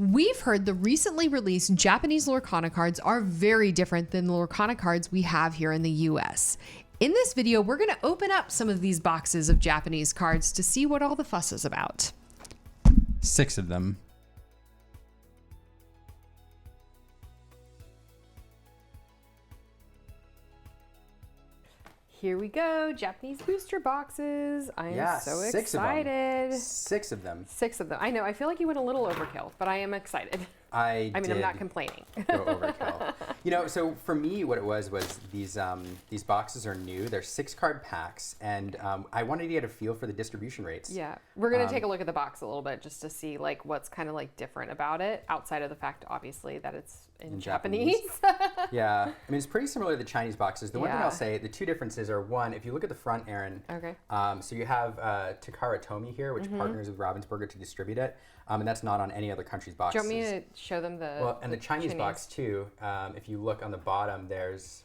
We've heard the recently released Japanese Lorcana cards are very different than the Lorcana cards we have here in the US. In this video, we're going to open up some of these boxes of Japanese cards to see what all the fuss is about. 6 of them. Here we go, Japanese booster boxes. I am so excited. 6 of them. 6 of them. I know, I feel like you went a little overkill, but I am excited. I mean, I'm not complaining. Go overkill. You know, so for me, what it was these boxes are new. They're 6-card packs, and I wanted to get a feel for the distribution rates. Yeah, we're gonna take a look at the box a little bit just to see like what's kind of like different about it, outside of the fact, obviously, that it's in Japanese. Yeah, I mean, it's pretty similar to the Chinese boxes. The one thing I'll say, the two differences are, one, if you look at the front, Erin. Okay. So you have Takara Tomy here, which partners with Ravensburger to distribute it, and that's not on any other country's boxes. Do you want me to show them the? Well, and the Chinese box too. If you look on the bottom, there's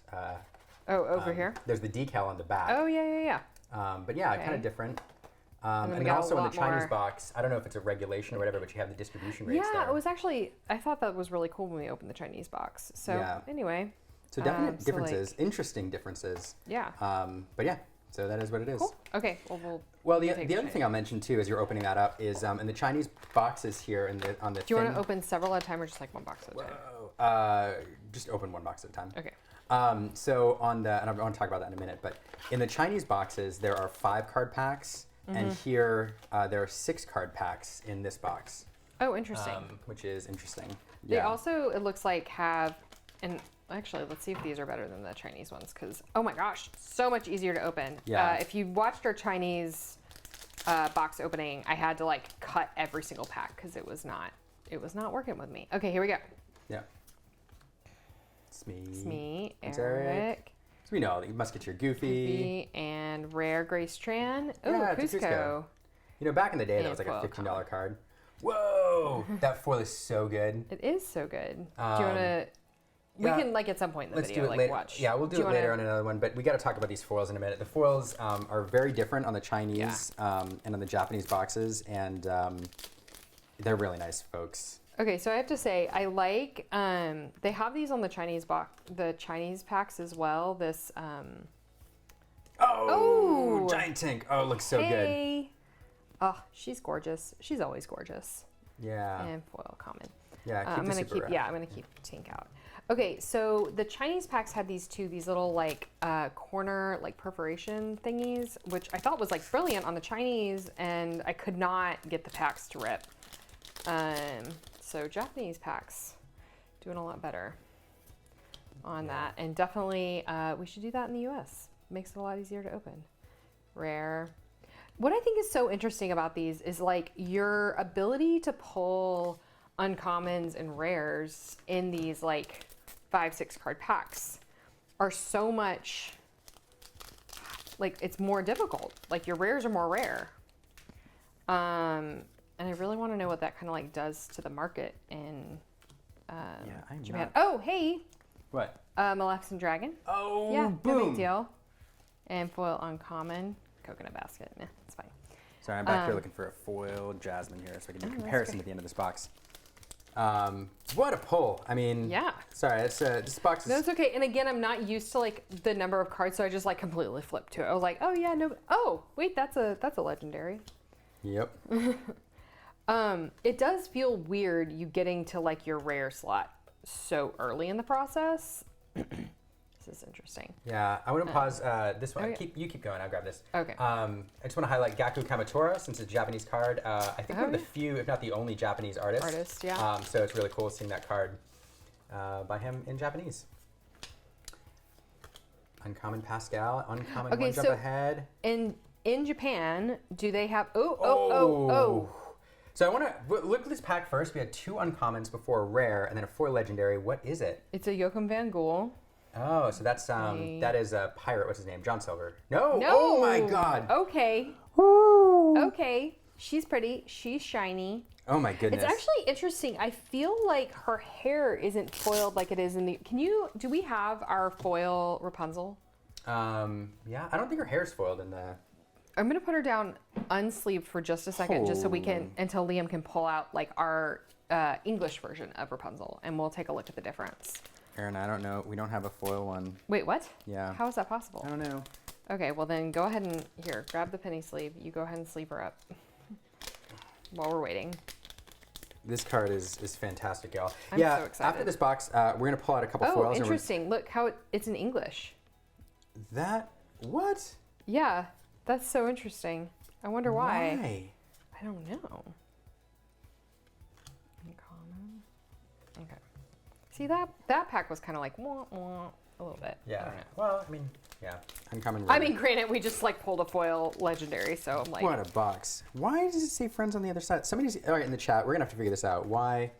over here. There's the decal on the back. Oh yeah. But yeah, kind of different. And then also in the Chinese box, I don't know if it's a regulation or whatever, but you have the distribution rates there. Yeah, it was actually, I thought that was really cool when we opened the Chinese box. So anyway. So definite differences, interesting differences. Yeah. But yeah, so that is what it is. Cool. Okay. Well, the other thing I'll mention too, as you're opening that up, is in the Chinese boxes here on the. Do you want to open several at a time or just like one box at a time? Just open one box at a time. Okay. So and I want to talk about that in a minute, but in the Chinese boxes, there are 5-card packs, and here there are 6-card packs in this box. Oh, interesting. Which is interesting. They also, it looks like, have, and actually, let's see if these are better than the Chinese ones, because, oh my gosh, so much easier to open. Yeah. If you watched our Chinese box opening, I had to like cut every single pack because it was not working with me. Okay, here we go. Yeah. It's me. It's me, It's Eric. So we know you must get your Goofy. And Rare Grace Tran. Oh, Yeah, Cusco. it's a Cusco. You know, back in the day, that was like a $15 card. Whoa! That foil is so good. It is so good. Do you want to... We can, like, at some point in the video, do it like, later. watch. Yeah, we'll do it later on another one, but we got to talk about these foils in a minute. The foils are very different on the Chinese and on the Japanese boxes, and they're really nice, folks. Okay, so I have to say, I like, they have these on the Chinese Chinese packs as well. This, Giant Tink. Oh, it looks so good. Oh, she's gorgeous. She's always gorgeous. Yeah. And foil common. Yeah, I'm gonna keep Tink out. Okay, so the Chinese packs had these little like corner like perforation thingies, which I thought was like brilliant on the Chinese, and I could not get the packs to rip. So Japanese packs doing a lot better on that, and definitely we should do that in the US. Makes it a lot easier to open. Rare. What I think is so interesting about these is like your ability to pull uncommons and rares in these like 5-6 card packs are so much like it's more difficult. Like your rares are more rare. And I really want to know what that kind of like does to the market in Japan. Oh, hey. What? Maleficent Dragon. Oh, yeah, boom. No big deal. And foil uncommon. Coconut basket. Nah, it's fine. Sorry, I'm back here looking for a foil Jasmine here so I can do a comparison at the end of this box. What a pull. I mean, sorry, it's, this box is... No, it's okay. And again, I'm not used to like the number of cards, so I just like completely flipped to it. I was like, oh yeah, no, oh, wait, that's a legendary. Yep. It does feel weird you getting to like your rare slot so early in the process. This is interesting. Yeah, I want to pause this one. You keep going. I'll grab this. Okay. I just want to highlight Gaku Kamatora since it's a Japanese card. I think one of the few, if not the only, Japanese artist. Yeah. So it's really cool seeing that card by him in Japanese. Uncommon Pascal. Uncommon One Jump Ahead. In Japan, do they have? So I want to look at this pack first. We had 2 uncommons before a rare, and then a 4 legendary. What is it? It's a Joachim Van Gool. Oh, so that's that is a pirate. What's his name? John Silver. No. Oh my God. Okay. Okay. She's pretty. She's shiny. Oh my goodness. It's actually interesting. I feel like her hair isn't foiled like it is in the. Do we have our foil Rapunzel? Yeah. I don't think her hair's foiled in the. I'm gonna put her down unsleeved for just a second, just so we can until Liam can pull out like our English version of Rapunzel, and we'll take a look at the difference. Aaron, I don't know. We don't have a foil one. Wait, what? Yeah. How is that possible? I don't know. Okay, well then go ahead and here, grab the penny sleeve. You go ahead and sleeve her up while we're waiting. This card is fantastic, y'all. I'm yeah, so excited. after this box, we're going to pull out a couple foils. Oh, interesting. Look how it's in English. What? Yeah, that's so interesting. I wonder why. Why? I don't know. Uncommon. Okay. See, that pack was kind of like, wah, wah, a little bit. I Yeah. don't know. Well, I mean, yeah. Uncommon. I mean, granted, we just like pulled a foil legendary, so I'm like, What a box. Why does it say friends on the other side? Somebody's all right in the chat. We're going to have to figure this out. Why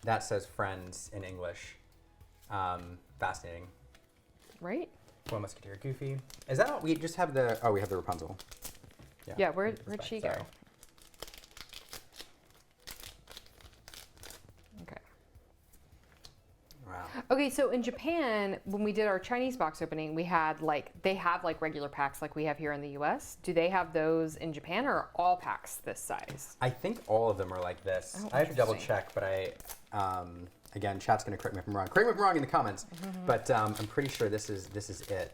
that says friends in English. Fascinating. right? Foil Musketeer, Goofy. Is that all? We just have the, oh, we have the Rapunzel. Yeah, where'd she go? Sorry. Okay. Wow. Okay, so in Japan, when we did our Chinese box opening, we had like, they have like regular packs like we have here in the US. Do they have those in Japan, or are all packs this size? I think all of them are like this. Oh, I have to double interesting. check, but again, chat's going to correct me if I'm wrong. Correct me if I'm wrong in the comments, but I'm pretty sure this is it.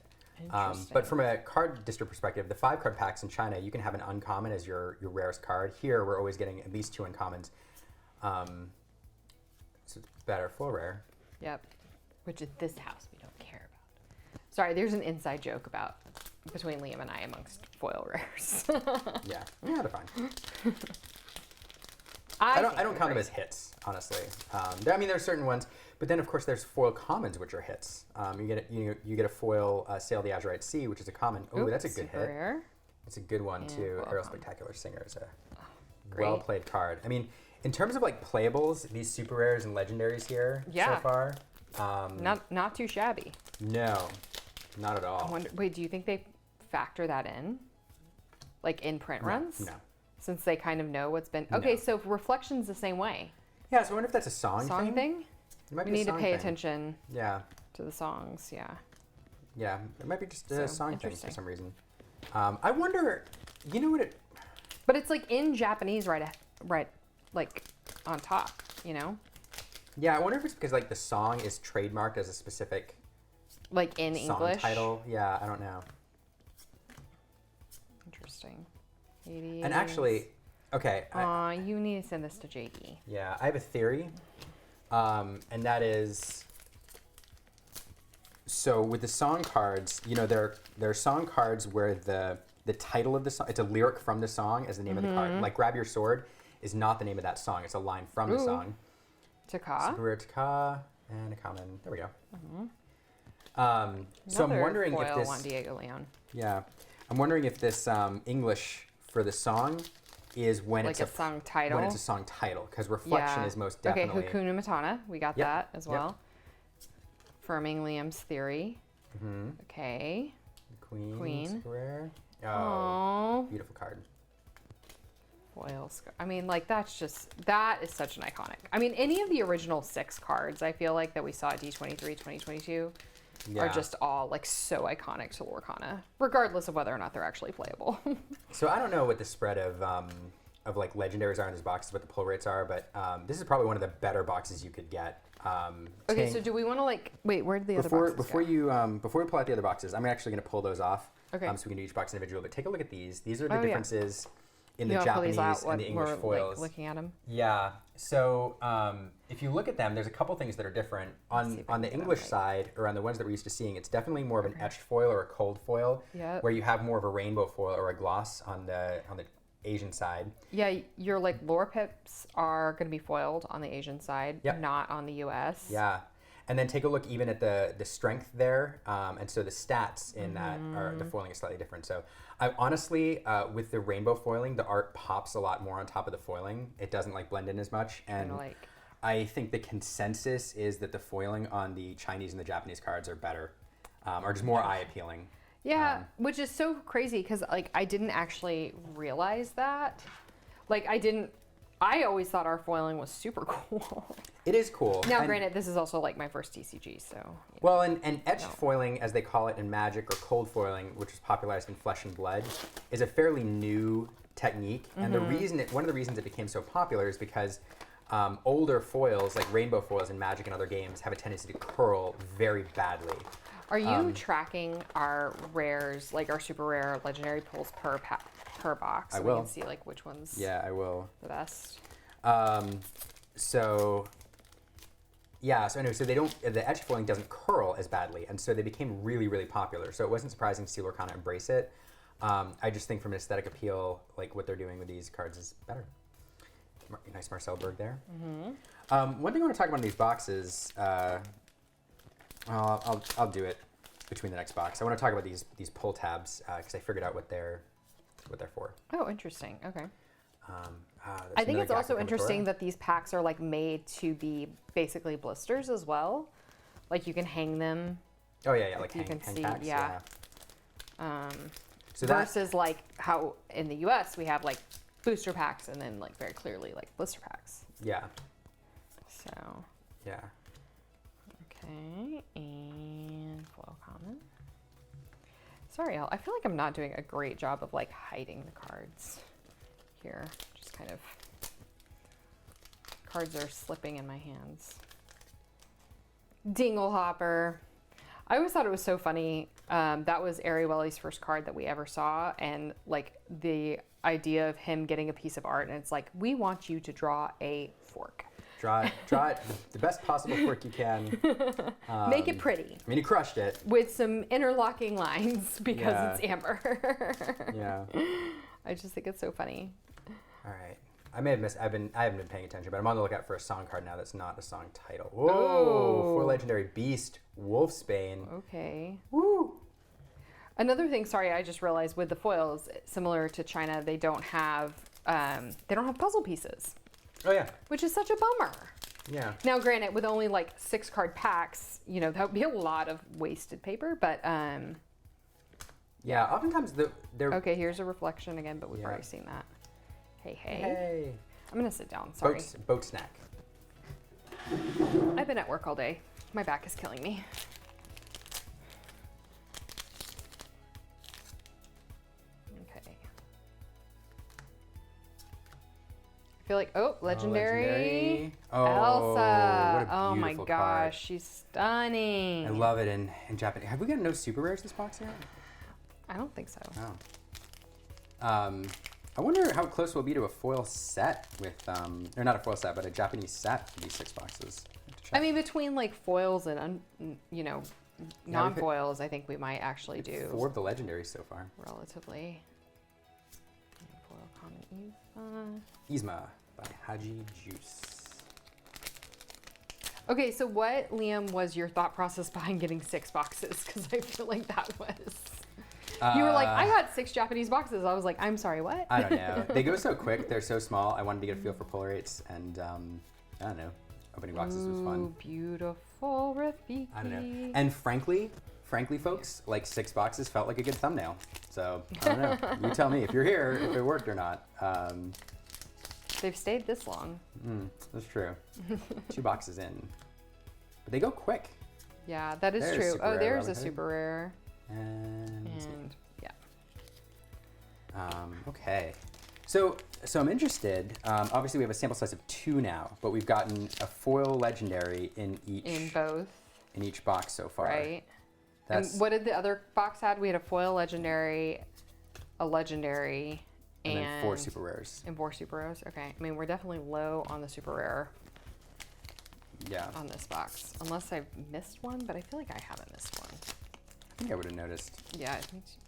But from a card distro perspective, the 5 card packs in China, you can have an uncommon as your rarest card. Here, we're always getting at least 2 uncommons. So it's better, full rare. Yep. Which in this house we don't care about. Sorry, there's an inside joke about between Liam and I amongst foil rares. Yeah, they're fine. I I don't count them as hits, honestly. I mean, there are certain ones, but then of course there's foil commons, which are hits. You get a foil Sail the Azurite Sea, which is a common. Oh, that's a good super hit. rare. It's a good one And too. foil Aerial common. Spectacular Singer is a great. well played card. I mean, in terms of like playables, these super rares and legendaries here Yeah. so far. Not too shabby. No, not at I all. wonder. Wait, do you think they factor that in, like in print runs? No. Since they kind of know what's been. No. Okay, so Reflection's the same way. Yeah, so I wonder if that's a song Thing. It might We be a need to song pay thing. attention Yeah, to the songs. Yeah. yeah. It might be just So, a song thing for interesting. some reason. I wonder. You know what it? But it's like in Japanese, right, like on top. You know, Yeah, I wonder if it's because like the song is trademarked as a specific like in song English. title. Yeah, I don't know. Interesting. 80s. And actually, okay. You need to send this to JD. Yeah, I have a theory, and that is, so with the song cards, you know, there are song cards where the title of the song, it's a lyric from the song as the name of the card. Like Grab Your Sword is not the name of that song; it's a line from the Ooh. song. Taka. Super rare Taka and a common. There we go. So I'm Another wondering if foil this, Juan Diego Leon. yeah, I'm wondering if this English for the song is when Like it's a song title. when it's a song title, because Reflection is most definitely. Okay, Hakuna Matata. We got Yep, that as yep. well. Firming Liam's theory. Mhm. Okay. Queen. Super rare. Oh, Oh. beautiful card. Foil. I mean, like that is such an iconic. I mean, any of the original 6 cards I feel like that we saw at D23 2022 Yeah. are just all like so iconic to Lorcana, regardless of whether or not they're actually playable. So I don't know what the spread of like legendaries are in these boxes, what the pull rates are, but this is probably one of the better boxes you could get. Okay, Ting, so do we want to like wait? Where did the other boxes before go? you before we pull out the other boxes, I'm actually going to pull those off. Okay. So we can do each box individually. But take a look at these. These are the Oh, yeah. differences in You the wanna pull these Japanese out and the English we're, foils. Like, looking at them. Yeah. So if you look at them, there's a couple things that are different. Let's see if I On the can get English them right. side, or on the ones that we're used to seeing, it's definitely more of an etched foil or a cold foil, Yep. where you have more of a rainbow foil or a gloss on the Asian side. Yeah, your like lore pips are going to be foiled on the Asian side, Yep. not on the US. Yeah. And then take a look even at the strength there. And so the stats in that are, the foiling is slightly different. So I honestly, with the rainbow foiling, the art pops a lot more on top of the foiling. It doesn't like blend in as much. And Kinda like I think the consensus is that the foiling on the Chinese and the Japanese cards are better, or just more eye appealing. yeah, which is so crazy because like I didn't actually realize that. Like I always thought our foiling was super cool. It is cool. Now, And- granted, this is also like my first TCG, so Well, and etched foiling, as they call it in Magic, or cold foiling, which was popularized in Flesh and Blood, is a fairly new technique. And one of the reasons it became so popular is because Older foils, like rainbow foils in Magic and other games, have a tendency to curl very badly. Are you tracking our rares, like our super rare legendary pulls per box? I so will. We can see like which one's Yeah, I will. the best. So anyway, so the edge foiling doesn't curl as badly, and so they became really, really popular. So it wasn't surprising to see Lorcana embrace it. I just think from an aesthetic appeal, like what they're doing with these cards is better. Nice Marcel Berg there. Mm-hmm. One thing I want to talk about in these boxes, I'll do it between the next box. I want to talk about these pull tabs because I figured out what they're for. Oh, interesting. Okay. There's I think another it's also Gakko interesting Kamakura. that these packs are like made to be basically blisters as well. Like you can hang them. Oh yeah, like you hang can see, packs, yeah. So that Versus like how in the US we have like booster packs and then like very clearly like blister packs. yeah. So, Yeah. okay, and foil common. Sorry, I feel like I'm not doing a great job of like hiding the cards here. Just kind of, cards are slipping in my hands. Dinglehopper. I always thought it was so funny. That was Ariwelli's first card that we ever saw, and like the idea of him getting a piece of art, and it's like, we want you to draw a fork. Draw it the best possible fork you can. Make it pretty. I mean, he crushed it. With some interlocking lines because Yeah. it's amber. Yeah. I just think it's so funny. All right. I may have missed. I haven't been paying attention, but I'm on the lookout for a song card now that's not a song title. Whoa! For legendary beast, Wolfsbane. Okay. Woo! Another thing, sorry, I just realized with the foils, similar to China, they don't have puzzle pieces, Oh yeah. which is such a bummer. Yeah. Now, granted, with only like 6 card packs, you know, that would be a lot of wasted paper, but Yeah. Oftentimes they're. okay, here's a reflection again, but we've Yeah. already seen that. Hey. Hey. I'm gonna sit down, sorry. Boat snack. I've been at work all day. My back is killing me. Okay. I feel like, legendary. Oh, Elsa. what a Oh my beautiful gosh, card. she's stunning. I love it in Japanese. Have we got no super rares this box yet? I don't think so. Oh. I wonder how close we'll be to a foil set with, or not a foil set, but a Japanese set for these 6 boxes. I mean, between like foils and, we've hit- non-foils, I think we might actually do 4 of the legendaries so far. relatively. Foil common Yzma by Haji Juice. Okay, so what, Liam, was your thought process behind getting 6 boxes? Because I feel like that was... You were like, I got 6 Japanese boxes. I was like, I'm sorry, what? I don't know. They go so quick. They're so small. I wanted to get a feel for pull rates, and I don't know. Opening boxes was fun. Ooh, beautiful Rafiki. I don't know. And frankly, folks, like 6 boxes felt like a good thumbnail. So I don't know. You tell me if you're here, if it worked or not. They've stayed this long. That's true. 2 boxes in, but they go quick. Yeah, that is There's true. super Oh, rare there's Robin a Hood. super rare. And yeah. okay. So I'm interested. Obviously, we have a sample size of 2 now, but we've gotten a foil legendary in each box so far. Right. That's And what did the other box had? We had a foil legendary, a legendary, and then 4 super rares. And 4 super rares. Okay. I mean, we're definitely low on the super rare Yeah. on this box, unless I've missed one. But I feel like I haven't missed one. I think I would have noticed. Yeah,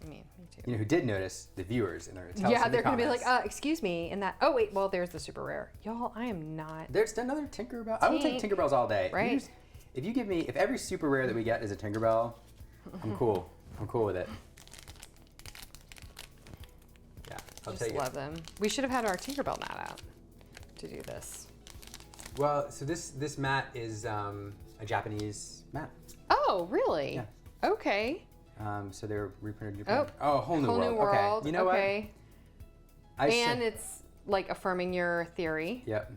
me too. You know who did notice? The viewers in our tell us Yeah, in the they're gonna be like, comments. excuse me, and that. Oh wait, well, there's the super rare. Y'all, I am not. There's another Tinkerbell. I will take Tinkerbells all day. Right. If every super rare that we get is a Tinkerbell, I'm cool. I'm cool with it. Yeah, I'll Just take love it. them. We should have had our Tinkerbell mat out to do this. Well, so this mat is a Japanese mat. Oh, really? Yeah. Okay. So they're reprinted in Japan. Oh, a whole new world. world. Okay. You know okay. what? And it's like affirming your theory. Yep.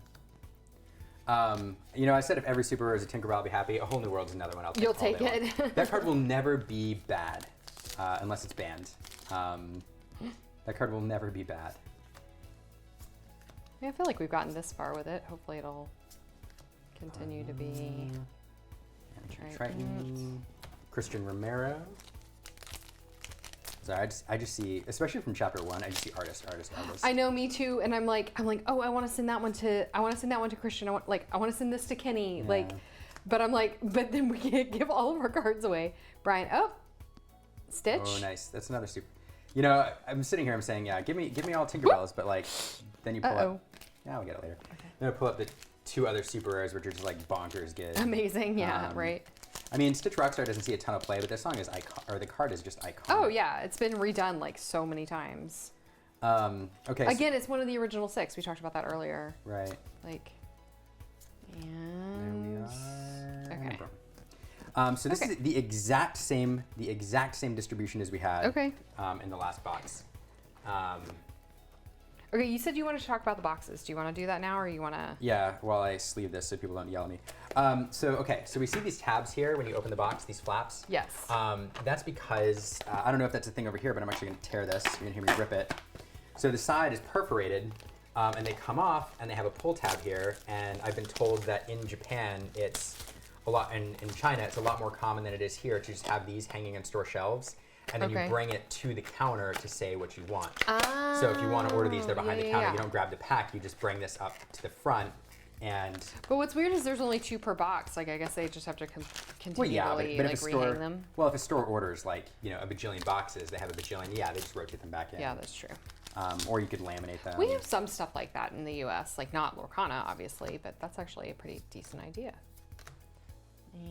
I said if every super rare is a Tinkerbell, I'll be happy. A whole new world's another one. I'll take You'll all take day it. long. That card will never be bad, unless it's banned. That card will never be bad. Yeah, I feel like we've gotten this far with it. Hopefully it'll continue to be. Triton, Christian Romero. So I just see, especially from chapter 1, I just see artist. I know, me too. And I'm like, oh, I want to send that one to Christian. I want to send this to Kenny. Yeah. Like, but then we can't give all of our cards away. Brian, Stitch. Oh, nice. That's another super. You know, I'm sitting here, I'm saying, yeah, give me all Tinkerbells, but like, then you pull up. Yeah, we'll get it later. Okay. Then I pull up the 2 other super rares, which are just like bonkers good. Amazing, yeah, right. I mean, Stitch Rockstar doesn't see a ton of play, but the song is the card is just iconic. Oh yeah, it's been redone like so many times. Okay. Again, it's one of the original 6. We talked about that earlier. Right. Like, There and we are. okay. So this is the exact same distribution as we had. Okay. In the last box. Okay, you said you wanted to talk about the boxes. Do you want to do that now, or you want to? Yeah, while I sleeve this so people don't yell at me. So we see these tabs here when you open the box, these flaps. Yes. That's because, I don't know if that's a thing over here, but I'm actually going to tear this. You're going to hear me rip it. So the side is perforated, and they come off, and they have a pull tab here. And I've been told that in Japan, it's a lot, and in China, it's a lot more common than it is here to just have these hanging on store shelves. And then you bring it to the counter to say what you want. So if you want to order these, they're behind the counter. You don't grab the pack. You just bring this up to the front. But what's weird is there's only 2 per box. Like, I guess they just have to continually but like rehang them. Well, if a store orders like, you know, a bajillion boxes, they have a bajillion. Yeah, they just rotate them back in. Yeah, that's true. Or you could laminate them. We have some stuff like that in the U.S. Like, not Lorcana, obviously, but that's actually a pretty decent idea.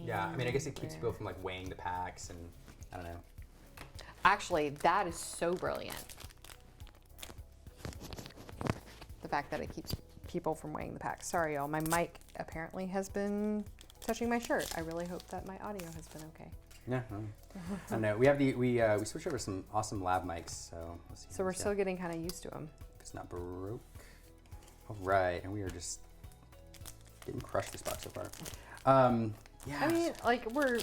Yeah, I mean, I guess it keeps people from like weighing the packs, and I don't know. Actually, that is so brilliant. The fact that it keeps people from weighing the packs. Sorry, y'all. My mic apparently has been touching my shirt. I really hope that my audio has been okay. Yeah, I don't know. We have we switched over to some awesome lab mics, so let's see. So we're still getting kind of used to them. It's not broke. All right, and we are just getting crushed this box so far. Yeah. I mean, like, we're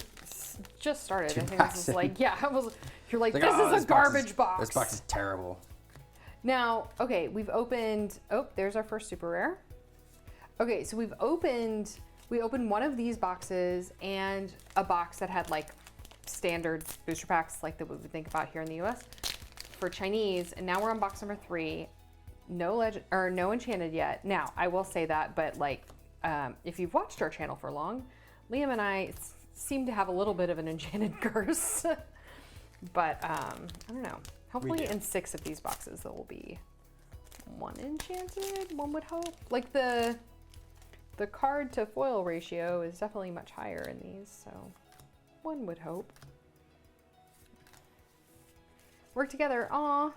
just started. I think this is like, you're like, It's this is a garbage box. This box is terrible. Now, okay, we've opened, there's our first super rare. Okay, so we opened one of these boxes and a box that had like standard booster packs like that we would think about here in the US for Chinese. And now we're on box number 3. No Enchanted yet. Now, I will say that, but like, if you've watched our channel for long, Liam and I seem to have a little bit of an Enchanted curse, but I don't know. Hopefully in 6 of these boxes there will be 1 Enchanted, one would hope. Like the card to foil ratio is definitely much higher in these, so one would hope. Work together, aw.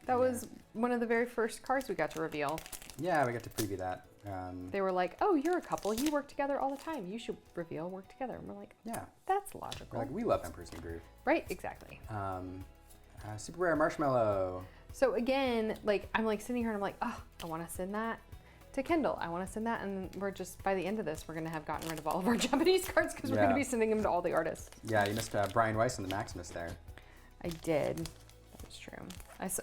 That was one of the very first cards we got to reveal. Yeah, we got to preview that. They were like, oh, you're a couple. You work together all the time. You should reveal work together. And we're like, yeah, that's logical. We're like, we love Emperor's New Groove. Right, exactly. Super rare marshmallow. So again, like, I'm like sitting here and I'm like, oh, I want to send that to Kendall. I want to send that. And we're just, by the end of this, we're going to have gotten rid of all of our Japanese cards because we're going to be sending them to all the artists. Yeah, you missed Brian Weiss and the Maximus there. I did. That was true.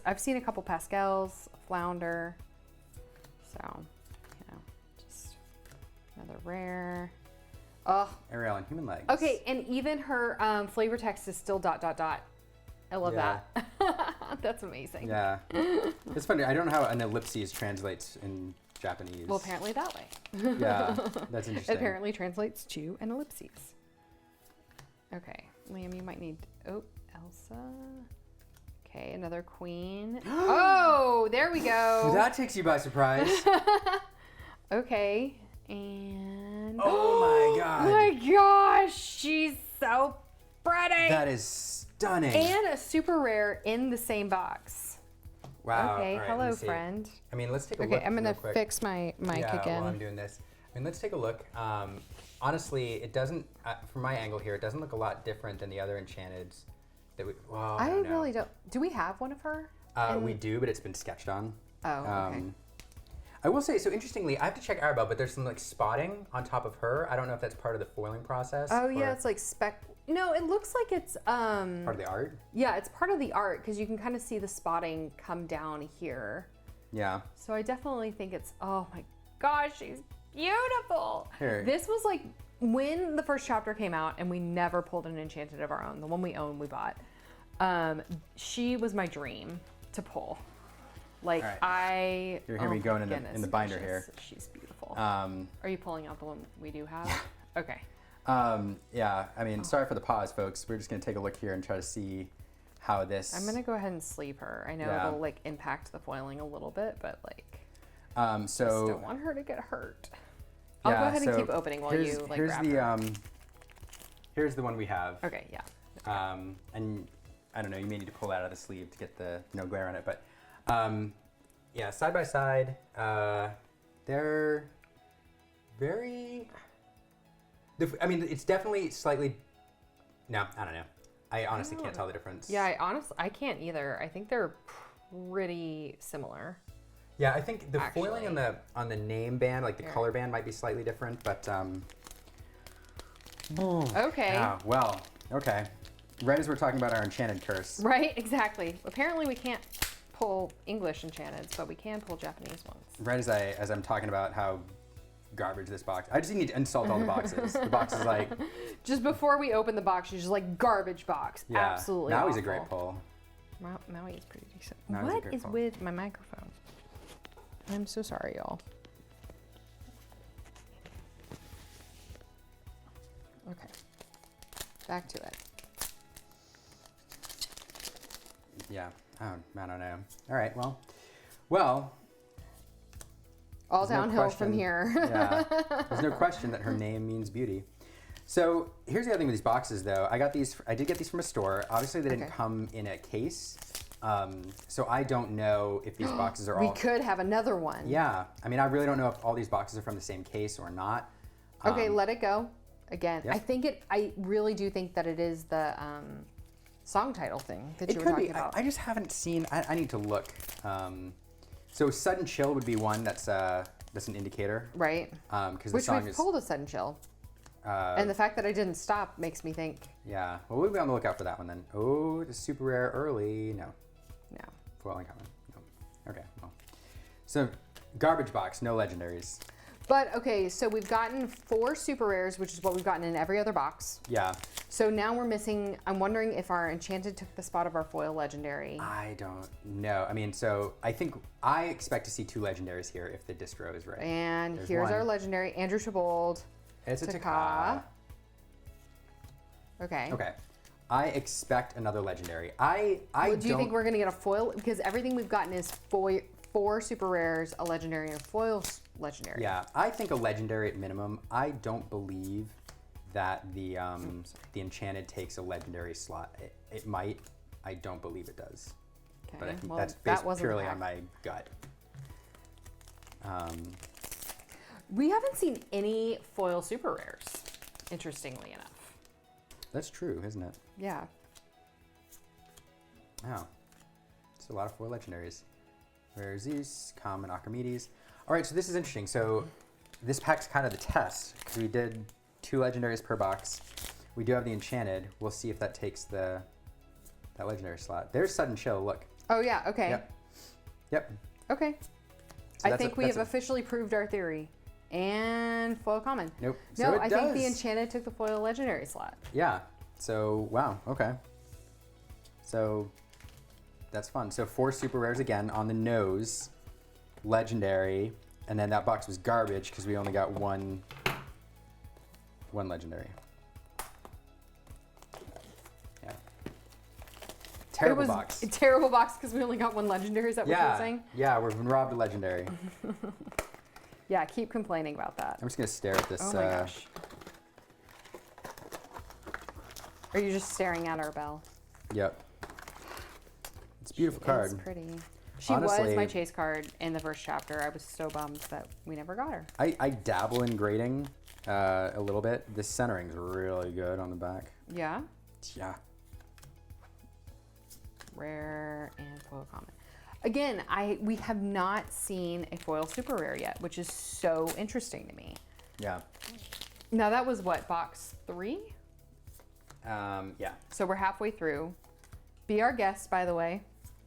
I've seen a couple Pascals, Flounder. So, just another rare. Oh. Ariel and Human Legs. Okay, and even her flavor text is still ... I love that. That's amazing. Yeah. It's funny. I don't know how an ellipses translates in Japanese. Well, apparently that way. Yeah, that's interesting. It apparently translates to an ellipses. Okay, Liam, you might need... Oh, Elsa. Okay, another queen. Oh, there we go. That takes you by surprise. Okay, and... Oh my god. Oh my gosh, she's so pretty. That is stunning. And a super rare in the same box. Wow. Okay, right, hello, friend. I mean, let's take a look. Okay, I'm going to fix my mic again. While I'm doing this. I mean, let's take a look. Honestly, it doesn't, from my angle here, it doesn't look a lot different than the other Enchanteds that we, well, I don't know. Really don't. Do we have one of her? We do, but it's been sketched on. Oh, okay. I will say, so interestingly, I have to check Arabelle, but there's some like spotting on top of her. I don't know if that's part of the foiling process. Oh yeah, it's like spec. No, it looks like it's part of the art. Yeah, it's part of the art because you can kind of see the spotting come down here. Yeah. So I definitely think it's, oh my gosh, she's beautiful. Here. This was like when the first chapter came out and we never pulled an Enchanted of our own. The one we own, we bought. She was my dream to pull. Like All right. I. You're hearing me going in the binder here. She's beautiful. Are you pulling out the one we do have? Okay. Yeah, I mean, sorry for the pause, folks. We're just going to take a look here and try to see how this... I'm going to go ahead and sleeve her. I know Yeah. it'll like impact the foiling a little bit, but like, so just don't want her to get hurt. I'll go yeah, ahead and so keep opening while you like here's grab the her. here's the one we have. Okay, yeah. And I don't know, you may need to pull that out of the sleeve to get the no glare on it, but yeah, side by side, they're very... I mean, it's definitely slightly... No, I don't know. I honestly can't tell the difference. Yeah, I can't either. I think they're pretty similar. Yeah, I think the foiling Actually. on the name band, like the Here. color band, might be slightly different, but Okay. yeah, well, okay. Right as we're talking about our Enchanted curse. Right, exactly. Apparently we can't pull English Enchanteds, but we can pull Japanese ones. Right as I'm talking about how garbage this box. I just need to insult all the boxes. The box is like, Just before we open the box, she's just like garbage box. yeah. Absolutely Maui's a awful. great pull. Maui is pretty decent. Maui's a What great is pull. with my microphone? I'm so sorry, y'all. Okay. Back to it. Yeah. I don't know. All right. Well. All There's no downhill from question. here. Yeah. There's no question that her name means beauty. So here's the other thing with these boxes, though. I did get these from a store. Obviously, they didn't Okay. come in a case. So I don't know if these boxes are We all. could have another one. Yeah. I mean, I really don't know if all these boxes are from the same case or not. Okay, let it go. Again, Yep. I really do think that it is the song title thing that It you were could talking be. about. I just haven't seen. I need to look. So sudden chill would be one that's an indicator. Right. Because the Which song we've is. pulled a sudden chill. And the fact that I didn't stop makes me think, Yeah. Well, we'll be on the lookout for that one then. Oh, the super rare early. No. no. Foil uncommon. No. Okay. Well. So garbage box. No legendaries. But okay, so we've gotten 4 super rares, which is what we've gotten in every other box. Yeah. So now we're missing, I'm wondering if our Enchanted took the spot of our foil legendary. I don't know. I mean, so I expect to see 2 legendaries here if the distro is right. And There's here's one. our legendary, Andrew Chabold. It's a Taka. Taka. Okay. Okay. I expect another legendary. I Well, don't. do you think we're going to get a foil? Because everything we've gotten is 4 super rares, a legendary, and a foil legendary. Yeah, I think a legendary at minimum. I don't believe that the Enchanted takes a legendary slot. It might. I don't believe it does. Okay. But I think well, that's that based wasn't purely the on pack. my gut. We haven't seen any foil super rares, interestingly enough. That's true, isn't it? Yeah. Oh. It's a lot of 4 legendaries. Rare Zeus, common Archimedes. All right, so this is interesting. So this pack's kind of the test because we did 2 legendaries per box. We do have the Enchanted. We'll see if that takes that legendary slot. There's Sudden Chill. Look. Oh, yeah. Okay. Yep. Okay. So I that's think we have that's officially proved our theory. And foil common. Nope. No, So it I think the does. Enchanted took the foil legendary slot. Yeah. So, wow. Okay. So that's fun. So 4 super rares again on the nose. Legendary. And then that box was garbage because we only got one legendary. Yeah. Terrible box. A terrible box because we only got 1 legendary. Is that what you're Yeah. saying? Yeah, we've been robbed a legendary. Yeah, keep complaining about that. I'm just going to stare at this. Oh my gosh. Are you just staring at our bell? Yep. It's a beautiful card. It's pretty. She was Honestly- my chase card in the first chapter. I was so bummed that we never got her. I dabble in grading a little bit. The centering's really good on the back. Yeah. Yeah. Rare and foil common. Again, we have not seen a foil super rare yet, which is so interesting to me. Yeah. Now that was what, box 3? Yeah. So we're halfway through. Be Our Guest, by the way,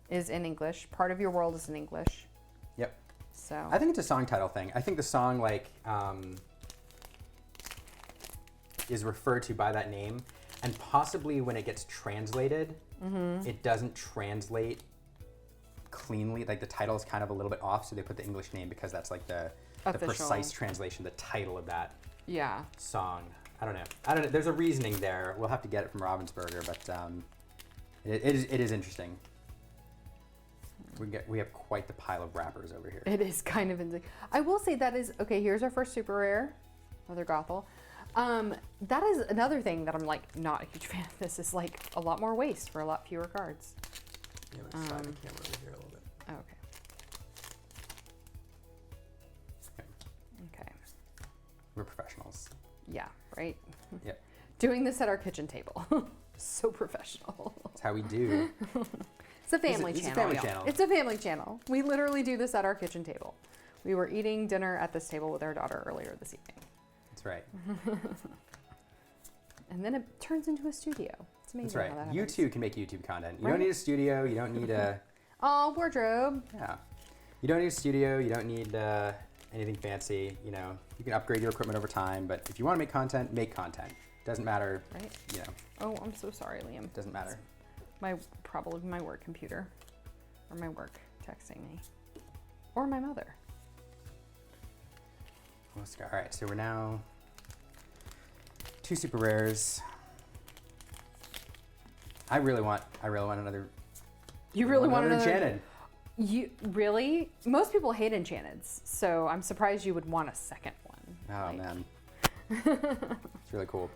is in English. Part of Your World is in English. So I think it's a song title thing. I think the song is referred to by that name, and possibly when it gets translated, it doesn't translate cleanly. Like the title is kind of a little bit off, so they put the English name because that's like the precise translation, the title of that song. I don't know. There's a reasoning there. We'll have to get it from Ravensburger, but it is interesting. We have quite the pile of wrappers over here. it is kind of insane. I will say that is okay. Here's our first super rare, another Gothel. That is another thing that I'm like not a huge fan of. This is like a lot more waste for a lot fewer cards. Yeah, let's slide the camera over here a little bit. Oh, okay. We're professionals. Yeah, right? Yep. Doing this at our kitchen table. So professional. That's how we do. It's a family It's a channel. family y'all. channel. It's a family channel. We literally do this at our kitchen table. We were eating dinner at this table with our daughter earlier this evening. That's right. And then it turns into a studio. It's amazing That's right. how that You happens. too can make YouTube content. You Right. don't need a studio. You don't need a Oh, wardrobe. yeah. You don't need a studio. You don't need anything fancy. You know, you can upgrade your equipment over time. But if you want to make content, make content. Doesn't matter. Right? You know, Oh, I'm so sorry, Liam. doesn't matter. Probably my work computer. Or my work texting me. Or my mother. Let's go. All right. So we're now 2 super rares. I really want another. You really want another another Enchanted. You really? Most people hate Enchanteds, so I'm surprised you would want a second one. Oh Like- man, it's really cool.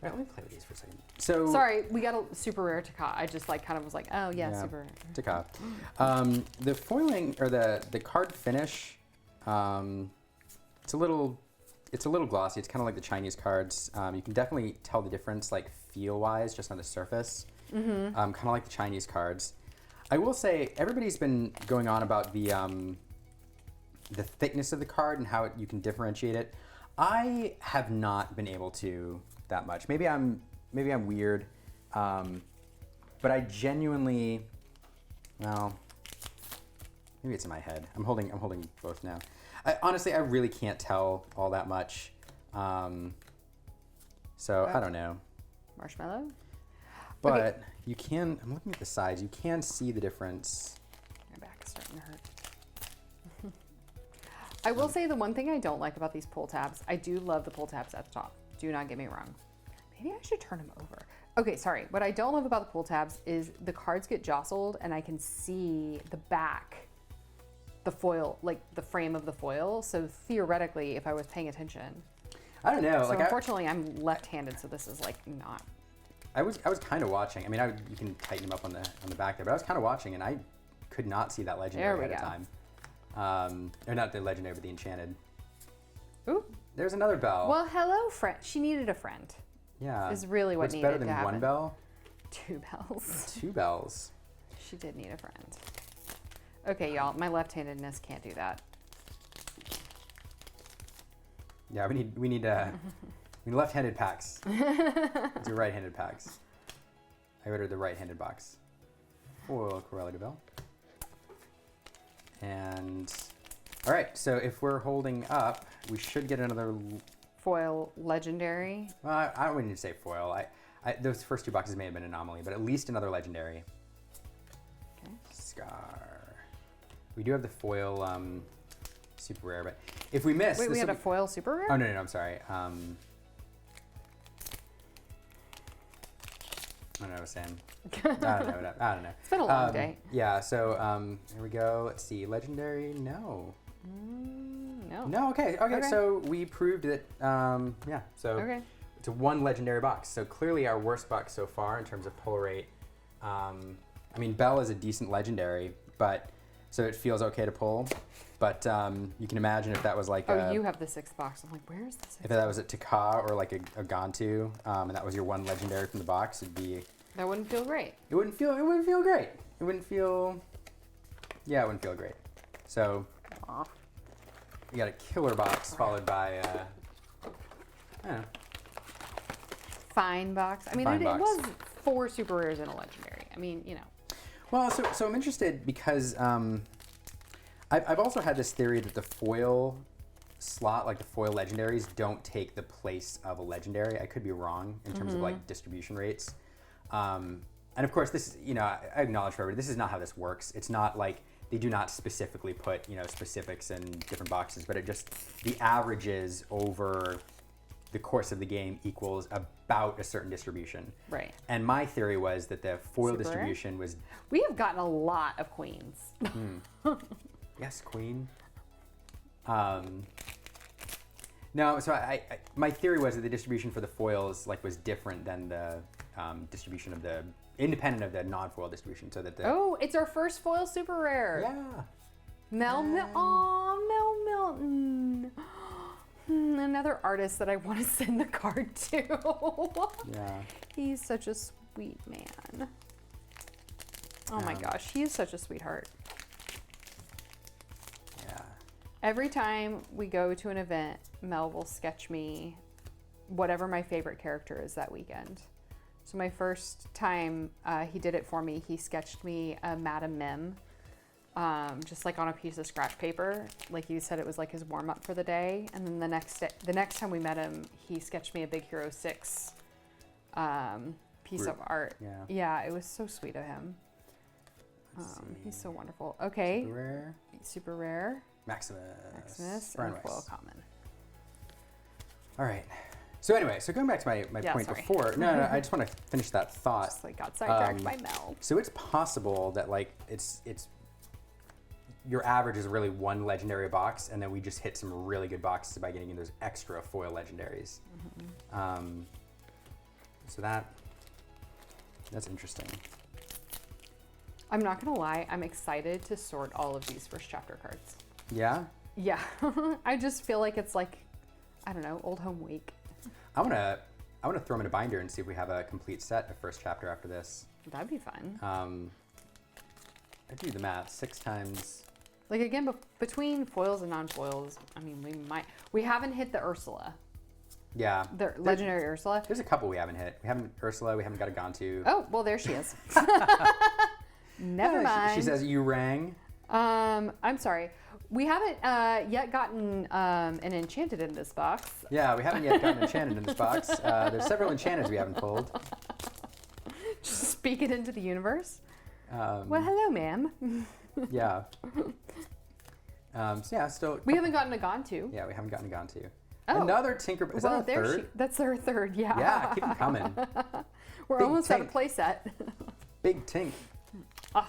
All right, let me play with these for a second. So Sorry, we got a super rare Taka. I just like kind of was like, oh yeah, Yeah. super rare. Taka. The foiling or the card finish, it's a little glossy. It's kind of like the Chinese cards. You can definitely tell the difference, like feel wise, just on the surface. Kind of like the Chinese cards. I will say everybody's been going on about the thickness of the card and how you can differentiate it. I have not been able to that much. Maybe I'm weird, but I genuinely, well, maybe it's in my head. I'm holding both now. Honestly, I really can't tell all that much. So I don't know. Marshmallow? But Okay. you can, I'm looking at the sides, you can see the difference. My back is starting to hurt. I will say the one thing I don't like about these pull tabs, I do love the pull tabs at the top. Do not get me wrong. Maybe I should turn them over. Okay, sorry. What I don't love about the pull tabs is the cards get jostled and I can see the back, the foil, like the frame of the foil. So theoretically, if I was paying attention. I don't know. So like unfortunately, I'm left-handed, so this is like not. I was kind of watching. I mean, you can tighten them up on the back there, but I was kind of watching, and I could not see that legendary There we ahead of time. Or not the legendary, but the enchanted. Ooh. There's another bell. Well, hello, friend. She needed a friend. Yeah. Is really what What's needed better than to happen. one bell? 2 bells. 2 bells. She did need a friend. Okay, y'all. My left-handedness can't do that. Yeah, we need left-handed packs. Let's do right-handed packs. I ordered the right-handed box. Foil correlative bell. And all right, so if we're holding up, we should get another. Foil legendary. I don't need to say foil. Those first 2 boxes may have been an anomaly, but at least another legendary. Okay. Scar. We do have the foil super rare, but if we miss, Wait, this we had will a foil super rare? Oh no, I'm sorry. I don't know what I was saying. I don't know. It's been a long day. Yeah, so here we go. Let's see. Legendary? No. No. No, okay. So we proved that, yeah. So Okay. it's a 1 legendary box. So clearly our worst box so far in terms of pull rate. I mean, Bell is a decent legendary, but so it feels okay to pull. But you can imagine if that was like you have the 6th box. I'm like, where is the 6th? if that was a Taka or like a Gantu, and that was your 1 legendary from the box, it'd be. That wouldn't feel great. It wouldn't feel great. It wouldn't feel. Yeah, it wouldn't feel great. So. Aw. You got a killer box followed by. I don't know. Fine box. I mean, Fine it box. was 4 super rares and a legendary. I mean, you know. Well, so I'm interested because I've also had this theory that the foil slot, like the foil legendaries, don't take the place of a legendary. I could be wrong in terms of like distribution rates. And of course, this is, I acknowledge for everybody, this is not how this works. It's not like they do not specifically put, specifics in different boxes, but it just, the averages over the course of the game equals about a certain distribution. Right. And my theory was that the foil Super distribution was... We have gotten a lot of queens. Yes, queen. No, so my theory was that the distribution for the foils was different than the distribution of the independent of the non-foil distribution, so that the It's our first foil super rare. yeah Mel Milton. Another artist that I want to send the card to. yeah He's such a sweet man. Oh my gosh, he is such a sweetheart. yeah Every time we go to an event, Mel will sketch me whatever my favorite character is that weekend. So my first time he did it for me, he sketched me a Madame Mim, just like on a piece of scratch paper. Like he said, it was like his warm up for the day. And then the next time we met him, he sketched me a Big Hero 6 piece of art. Yeah, it was so sweet of him. He's so wonderful. Okay. Super rare. Maximus. And foil common. All right. So anyway, going back to my point sorry. before. No, I just want to finish that thought. Just got sidetracked by Mel. So it's possible that it's your average is really one legendary box, and then we just hit some really good boxes by getting in those extra foil legendaries. So that's interesting. I'm not gonna lie, I'm excited to sort all of these first chapter cards. Yeah? Yeah. I just feel like it's like, I don't know, old home week. I wanna throw them in a binder and see if we have a complete set of first chapter after this. That'd be fun. I do the math. 6 times. Like again, between foils and non-foils, I mean, we haven't hit the Ursula. Yeah. The legendary Ursula. There's a couple we haven't hit. We haven't Ursula. We haven't got a Gantu. Oh, well, there she is. Never mind. She says you rang. I'm sorry. We haven't yet gotten an Enchanted in this box. Yeah, we haven't yet gotten Enchanted in this box. There's several Enchanteds we haven't pulled. Just speak it into the universe. Well, hello, ma'am. Yeah. So yeah, still. We haven't gotten a Gantu. Yeah, we haven't gotten a Gantu. Oh. Another Tinker. Is that our third? That's our third. Yeah. Yeah, keep them coming. We're Big almost at a Tink. play set. Big Tink. Oh,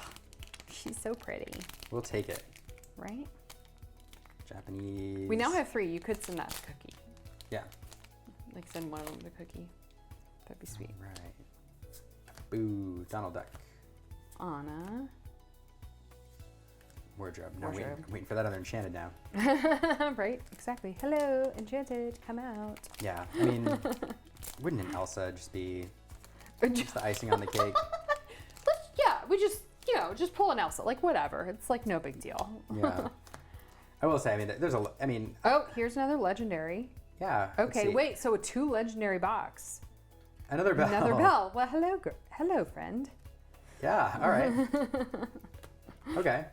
she's so pretty. We'll take it. Right? Japanese. We now have 3. You could send that to Cookie. Yeah. Like send one of them to Cookie. That'd be sweet. Right. Boo, Donald Duck. Anna. Wardrobe. No, Wardrobe. I'm waiting for that other Enchanted now. Right? Exactly. Hello, Enchanted. Come out. Yeah. I mean, wouldn't an Elsa just be just the icing on the cake? We just pull an Elsa. Like, whatever. It's like no big deal. Yeah. I will say, I mean, there's Oh, here's another legendary. yeah. let's Okay, see. wait. So a 2 legendary box. Another bell. Another bell. Well, hello, friend. Yeah, all right. Okay.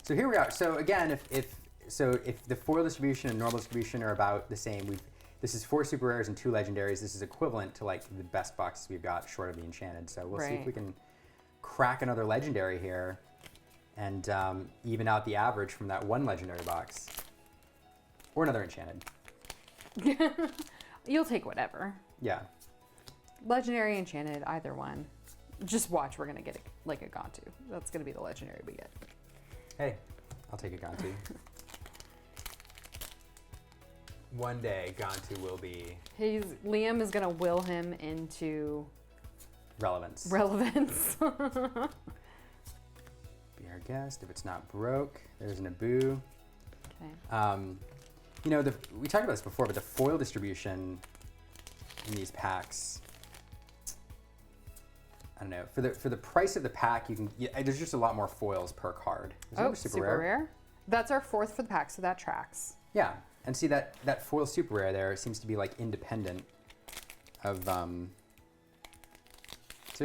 So here we are. So again, if the foil distribution and normal distribution are about the same, this is 4 super rares and 2 legendaries. This is equivalent to like the best boxes we've got short of the Enchanted. So we'll see if we can crack another legendary here and even out the average from that one legendary box. Or another Enchanted. You'll take whatever. Yeah. Legendary, Enchanted, either one. Just watch, we're going to get a Gantu. That's going to be the legendary we get. Hey, I'll take a Gantu. One day, Gantu will be... Liam is going to will him into... relevance. Relevance. Be our guest. If it's not broke, there's an Abu. Okay. We talked about this before, but the foil distribution in these packs, I don't know. For the price of the pack, there's just a lot more foils per card. There's super rare. That's our 4th for the pack, so that tracks. Yeah, and see that foil super rare there seems to be like independent of So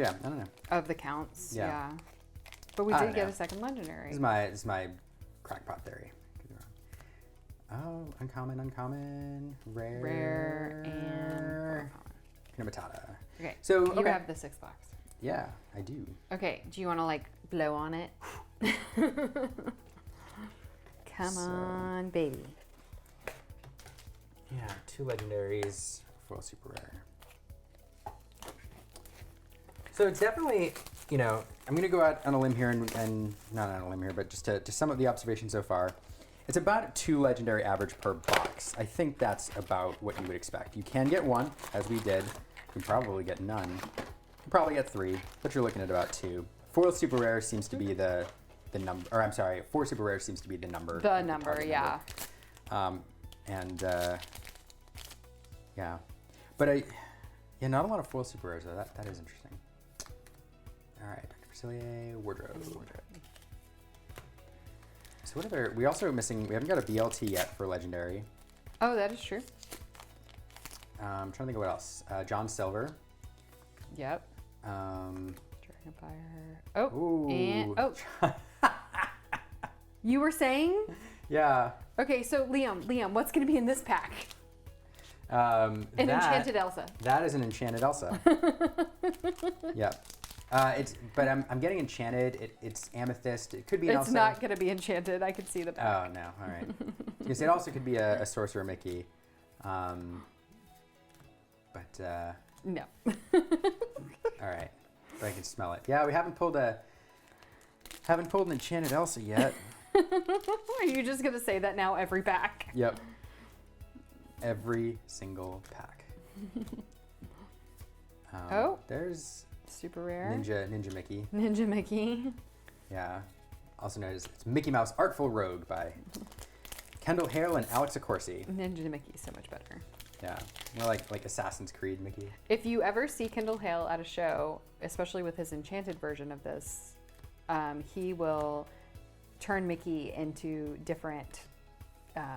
yeah, I don't know. Of the counts, Yeah. yeah. But we I did don't get know. a second legendary. This is my crackpot theory. Could be wrong. Oh, uncommon, Rare and Hakuna Matata. Okay. So you have the 6 box. Yeah, I do. Okay. Do you want to like blow on it? Come on, baby. Yeah, 2 legendaries, foil super rare. So it's definitely, you know, I'm going to go out on a limb here and not on a limb here, but just to sum up the observations so far. It's about 2 legendary average per box. I think that's about what you would expect. You can get 1, as we did. You can probably get none. You can probably get 3, but you're looking at about 2. Foil super rare seems to be the number, or I'm sorry, 4 super rare seems to be the number. The number, yeah. Yeah, but not a lot of foil super rares though. That is interesting. All right, Dr. Facilier, wardrobe. So what other? We also are missing. We haven't got a BLT yet for legendary. Oh, that is true. I'm trying to think of what else. John Silver. Yep. Dragonfire. Oh. Ooh. And you were saying? Yeah. Okay, so Liam, what's going to be in this pack? An Enchanted Elsa. That is an Enchanted Elsa. Yeah. But I'm getting Enchanted. It's Amethyst. It could be an Elsa. It's not going to be Enchanted. I can see the back. Oh, no. All right. Because it also could be a Sorcerer Mickey. No. All right. But I can smell it. Yeah, we haven't pulled an Enchanted Elsa yet. Are you just going to say that now every pack? Yep. Every single pack. There's super rare. Ninja Mickey. Ninja Mickey. Yeah. Also known as it's Mickey Mouse Artful Rogue by Kendall Hale and Alex Accorsi. Ninja Mickey is so much better. Yeah. More like Assassin's Creed Mickey. If you ever see Kendall Hale at a show, especially with his Enchanted version of this, he will turn Mickey into different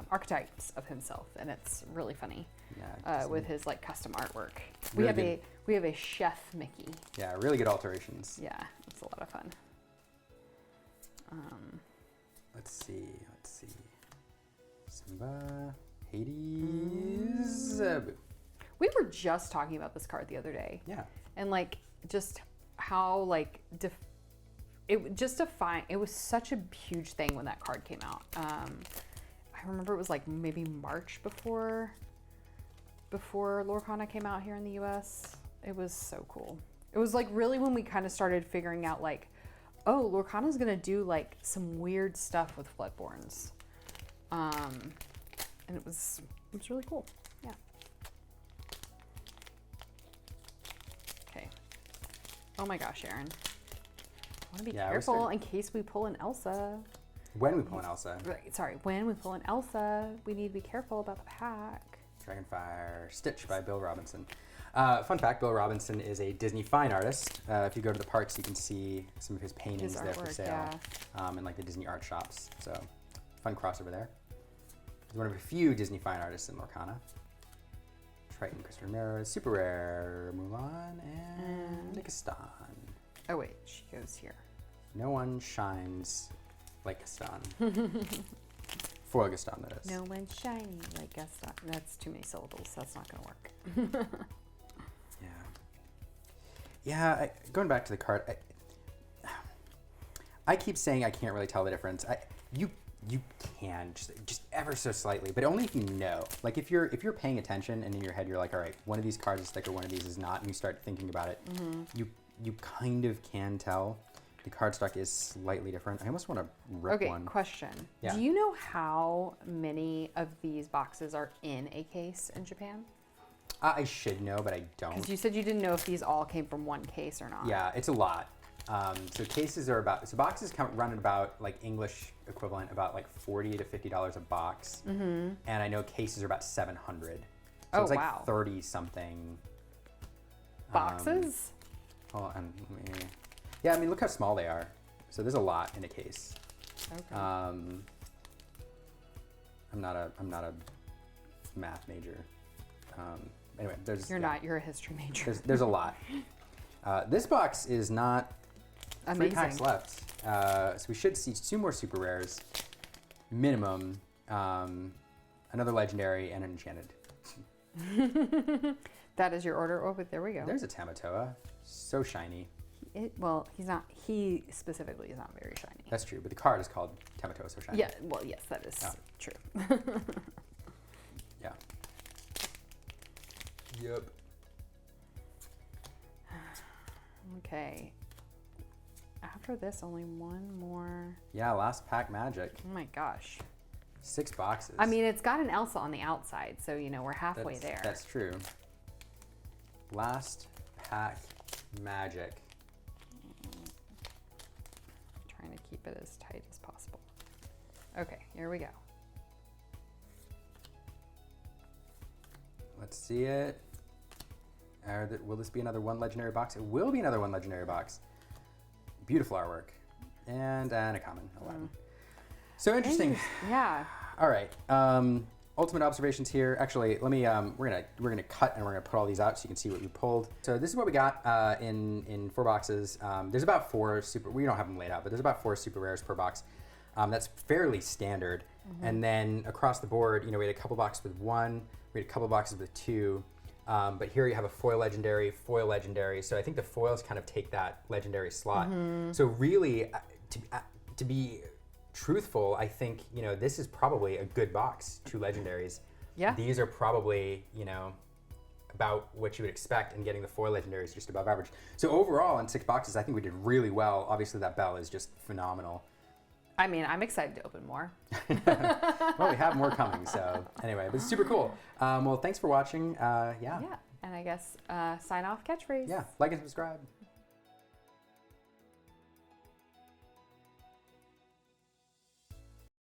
archetypes of himself, and it's really funny. Yeah, with his like custom artwork. Really We have a chef Mickey. Yeah, really good alterations. Yeah, it's a lot of fun. Let's see. Simba, Hades. We were just talking about this card the other day. Yeah. And like just how like it was such a huge thing when that card came out. I remember it was like maybe March before Lorcana came out here in the US. It was so cool. It was like really when we kind of started figuring out like, oh, Lorcana's gonna do like some weird stuff with Floodborns. And it was really cool. Yeah. Okay. Oh my gosh, Aaron. I want to be careful in case we pull an Elsa. When we pull an Elsa. Right, sorry, when we pull an Elsa, we need to be careful about the pack. Dragonfire Stitch by Bill Robinson. Fun fact, Bill Robinson is a Disney fine artist. If you go to the parks, you can see some of his paintings there for sale. Yeah. In like the Disney art shops. So fun crossover there. He's one of a few Disney fine artists in Lorcana. Triton, Christopher Ramirez, Super Rare, Mulan, and Gaston. Oh wait, she goes here. No one shines like Gaston. Foil Gaston, that is. No one's shiny like Gaston. That's too many syllables. That's not going to work. Yeah. Going back to the card, I keep saying I can't really tell the difference. You can just ever so slightly, but only if you know. Like if you're paying attention and in your head you're like, all right, one of these cards is thicker, one of these is not, and you start thinking about it, you kind of can tell. The cardstock is slightly different. I almost want to rip one. Okay, question. Yeah. Do you know how many of these boxes are in a case in Japan? I should know, but I don't. Because you said you didn't know if these all came from one case or not. Yeah, it's a lot. So cases are boxes run at about, like English equivalent, about like $40 to $50 a box. Mm-hmm. And I know cases are about $700. So it's like wow. 30 something. Boxes? Yeah, I mean, look how small they are. So there's a lot in a case. Okay. I'm not a math major. Anyway, You're a history major. There's a lot. This box is not amazing. 3 packs left. So we should see 2 more super rares. minimum, another legendary, and an enchanted. That is your order. Oh, but there we go. There's a Tamatoa. So shiny. Well, he's not. He specifically is not very shiny. That's true, but the card is called Tamatoa So Shiny. Yeah. Well, yes, that is true. Yeah. Yep. Okay. After this, only one more. Yeah, last pack magic. Oh my gosh. 6 boxes. I mean, it's got an Elsa on the outside, so you know we're halfway there. That's true. Last pack magic. Trying to keep it as tight as possible. Okay, here we go. Let's see it. Will this be another one legendary box? It will be another one legendary box. Beautiful artwork. And a common, 11. So interesting. Yeah. All right. Ultimate observations here. Actually, let me. We're gonna cut and we're gonna put all these out so you can see what we pulled. So this is what we got in 4 boxes. There's about 4 super. We don't have them laid out, but there's about 4 super rares per box. That's fairly standard. And then across the board, we had a couple boxes with 1. We had a couple boxes with 2. But here you have a foil legendary. So I think the foils kind of take that legendary slot. So really, to be truthful, I think this is probably a good box. 2 legendaries. Yeah. These are probably about what you would expect, and getting the foil legendary is just above average. So overall, in 6 boxes, I think we did really well. Obviously, that bell is just phenomenal. I mean, I'm excited to open more. Well, we have more coming. So anyway, but it's super cool. Well, thanks for watching. Yeah. Yeah. And I guess sign off catchphrase. Yeah. Like and subscribe.